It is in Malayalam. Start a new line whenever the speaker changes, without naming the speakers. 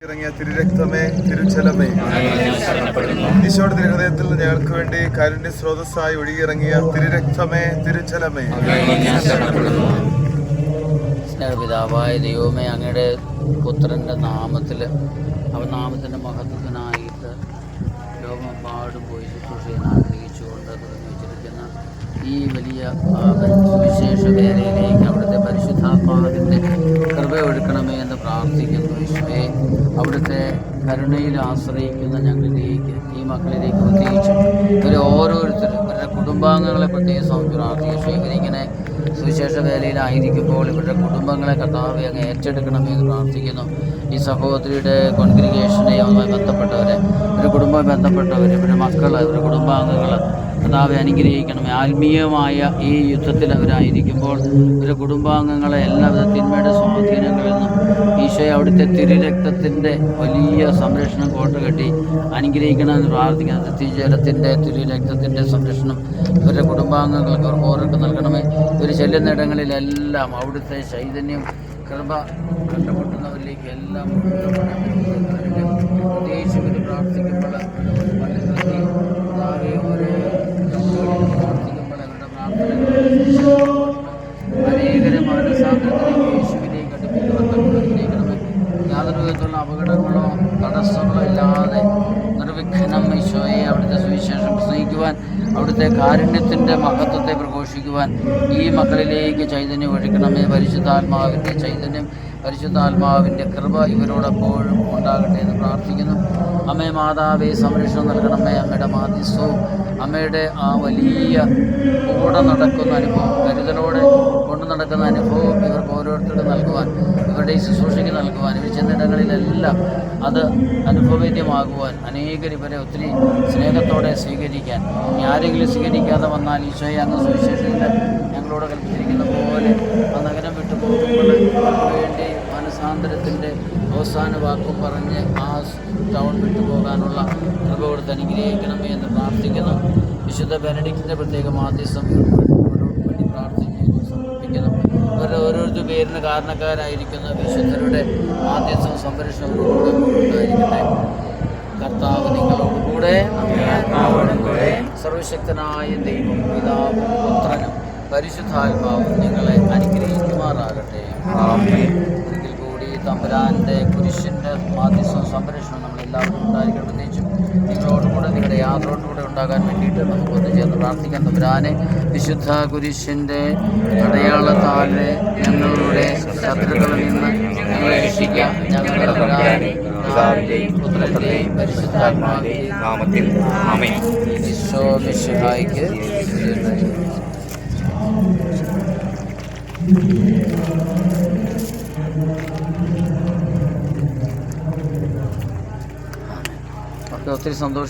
ഇറങ്ങിയ തിരുരക്തമേ, തിരുച്ചലമേ, ഈശോയുടെ തിരുഹൃദയത്തിൽ ഞങ്ങൾക്ക് വേണ്ടി കാരുണ്യ സ്രോതസ്സായി ഒഴുകിയിറങ്ങിയ തിരുരക്തമേ, തിരുച്ചലമേ.
സ്നേഹപിതാവായ ദൈവമേ, അങ്ങയുടെ പുത്രൻ്റെ നാമത്തിൽ നാമത്തിൻ്റെ മഹത്വത്തിനായിട്ട് ലോകമെമ്പാടും പോയി ശുശ്രൂഷ ചെയ്യാൻ ആഗ്രഹിച്ചുകൊണ്ട് തുടങ്ങി വെച്ചിരിക്കുന്ന ഈ വലിയ സുവിശേഷ വേലയിലേക്ക് അവിടുത്തെ പരിശുദ്ധാത്മാവിൻ്റെ കൃപ ഒഴുക്കണമേ എന്ന് പ്രാർത്ഥിക്കുന്നു. ഈശോയെ, അവിടുത്തെ കരുണയിൽ ആശ്രയിക്കുന്ന ഞങ്ങളിലേക്ക്, ഈ മക്കളിലേക്ക് പ്രത്യേകിച്ച് ഇവരെ ഓരോരുത്തരും ഇവരുടെ കുടുംബാംഗങ്ങളെ പ്രത്യേകം പ്രാർത്ഥിച്ചു. ഇവരിങ്ങനെ സുവിശേഷ വേലയിലായിരിക്കുമ്പോൾ ഇവരുടെ കുടുംബങ്ങളെ കർത്താവെ അങ്ങ് ഏറ്റെടുക്കണമേ എന്ന് പ്രാർത്ഥിക്കുന്നു. ഈ സഹോദരിയുടെ കോൺഗ്രിഗേഷനെയുമായി ബന്ധപ്പെട്ടവരെ, ഇവരുടെ കുടുംബമായി ബന്ധപ്പെട്ടവർ, ഇവരുടെ മക്കൾ, ഇവരുടെ കുടുംബാംഗങ്ങൾ കർത്താവെ അനുഗ്രഹിക്കണമേ. ആത്മീയമായ ഈ യുദ്ധത്തിൽ അവരായിരിക്കുമ്പോൾ ഇവരുടെ കുടുംബാംഗങ്ങളെ എല്ലാവിധ തിന്മയുടെ സ്വാധീനങ്ങളിൽ നിന്നും ഈശോയെ അവിടുത്തെ തിരുരക്തത്തിൻ്റെ വലിയ സംരക്ഷണം കോട്ടുകെട്ടി അനുഗ്രഹിക്കണമെന്ന് പ്രാർത്ഥിക്കുന്നത്. നിത്യജലത്തിൻ്റെ തിരുരക്തത്തിൻ്റെ സംരക്ഷണം ഇവരുടെ കുടുംബാംഗങ്ങൾക്ക് അവർക്ക് ഓരോരുത്തർ നൽകണമേ. ഇവർ ചെല്ലുന്ന ഇടങ്ങളിലെല്ലാം അവിടുത്തെ ചൈതന്യം കൃപ കണ്ടുമുട്ടുന്നവരിലേക്ക് എല്ലാം പ്രത്യേകിച്ച് ഇവർ പ്രാർത്ഥിക്കുമ്പോൾ അനേകരെ മാനസാന്തരത്തിലേക്ക് യേശുവിലേക്ക് അടുപ്പിക്കണമേ. യാതൊരു വിധത്തിലുള്ള അപകടങ്ങളോ തടസ്സങ്ങളോ ഇല്ലാതെ നിർവിഘ്നം ഈശോയെ അവിടുത്തെ സുവിശേഷം പ്രസംഗിക്കുവാൻ, അവിടുത്തെ കാരുണ്യത്തിൻ്റെ മഹത്വത്തെ പ്രഘോഷിക്കുവാൻ ഈ മക്കളിലേക്ക് ചൈതന്യം ഒഴുക്കണമേ. പരിശുദ്ധാത്മാവിൻ്റെ ചൈതന്യം, പരിശുദ്ധാത്മാവിൻ്റെ കൃപ ഇവരോടെപ്പോഴും ഉണ്ടാകട്ടെ എന്ന് പ്രാർത്ഥിക്കുന്നു. അമ്മേ മാതാവേ, സംരക്ഷണം നൽകണമേ. അമ്മയുടെ മാധ്യസ്ഥവും അമ്മയുടെ ആ വലിയ കൂടെ നടക്കുന്ന അനുഭവം, കരുതലോടെ കൊണ്ടു നടക്കുന്ന അനുഭവം ഇവർക്ക് ഓരോരുത്തർക്കും നൽകുവാൻ, ഇവരുടെ ഈ ശുശ്രൂഷയ്ക്ക് നൽകുവാൻ, ഇവർ ചെന്നിടങ്ങളിലെല്ലാം അത് അനുഭവവേദ്യമാകുവാൻ, അനേകർ ഇവരെ ഒത്തിരി സ്നേഹത്തോടെ സ്വീകരിക്കാൻ, ഇനി ആരെങ്കിലും സ്വീകരിക്കാതെ വന്നാൽ ഈശോയെ അങ്ങ് സുവിശേഷത്തിൽ ഞങ്ങളോട് കൽപ്പിച്ചിരിക്കുന്ന പോലെ ആ നഗരം വിട്ടു പോകുമ്പോൾ ഇവർക്ക് വേണ്ടി മനസാന്തരത്തിൻ്റെ അവസാന വാക്കും പറഞ്ഞ് ആ ടൗൺ വിട്ടു പോകാനുള്ള കൃപ കൊടുത്ത് അനുഗ്രഹിക്കണമേ എന്ന് പ്രാർത്ഥിക്കുന്നു. വിശുദ്ധ ബെനഡിക്റ്റിൻ്റെ പ്രത്യേക മാധ്യസ്ഥം വേണ്ടി പ്രാർത്ഥിക്കുന്നു, സമർപ്പിക്കുന്നു. ഇവരുടെ ഓരോരുത്തർ പേരിന് കാരണക്കാരായിരിക്കുന്ന വിശുദ്ധരുടെ മാധ്യസ്ഥം സംരക്ഷണത്തോടുകൂടെ ഉണ്ടായിരിക്കട്ടെ. കർത്താവ് നിങ്ങളോടുകൂടെ. സർവശക്തനായ ദൈവം പിതാവും പുത്രനും പരിശുദ്ധാത്മാവും നിങ്ങളെ അനുഗ്രഹിക്കുമാറാകട്ടെ. ഒരിക്കൽ കൂടി തമ്പുരാൻ്റെ കുരിശിൻ്റെ മാധ്യസ്ഥം സംരക്ഷണം നമ്മളെല്ലാവരും ഉണ്ടായിരിക്കണം. പ്രത്യേകിച്ചും നിങ്ങളോടുകൂടെ, നിങ്ങളുടെ യാത്രയോടുകൂടെ ഉണ്ടാകാൻ വേണ്ടിയിട്ട് നമുക്കൊന്ന് ചേർന്ന് പ്രാർത്ഥിക്കാൻ. തമ്പുരാനെ, വിശുദ്ധ കുരിശിൻ്റെ അടയാളത്താൽ ഞങ്ങളുടെ ശത്രുക്കളിൽ നിന്ന് ഞങ്ങളെ രക്ഷിക്കാം. ഞങ്ങളുടെ പിതാവിന്റെയും പുത്രന്റെയും പരിശുദ്ധാത്മാവിന്റെയും നാമത്തിൽ ആമേൻ. ഈശോ മിശിഹായ്ക്ക് ഒത്തിരി സന്തോഷം.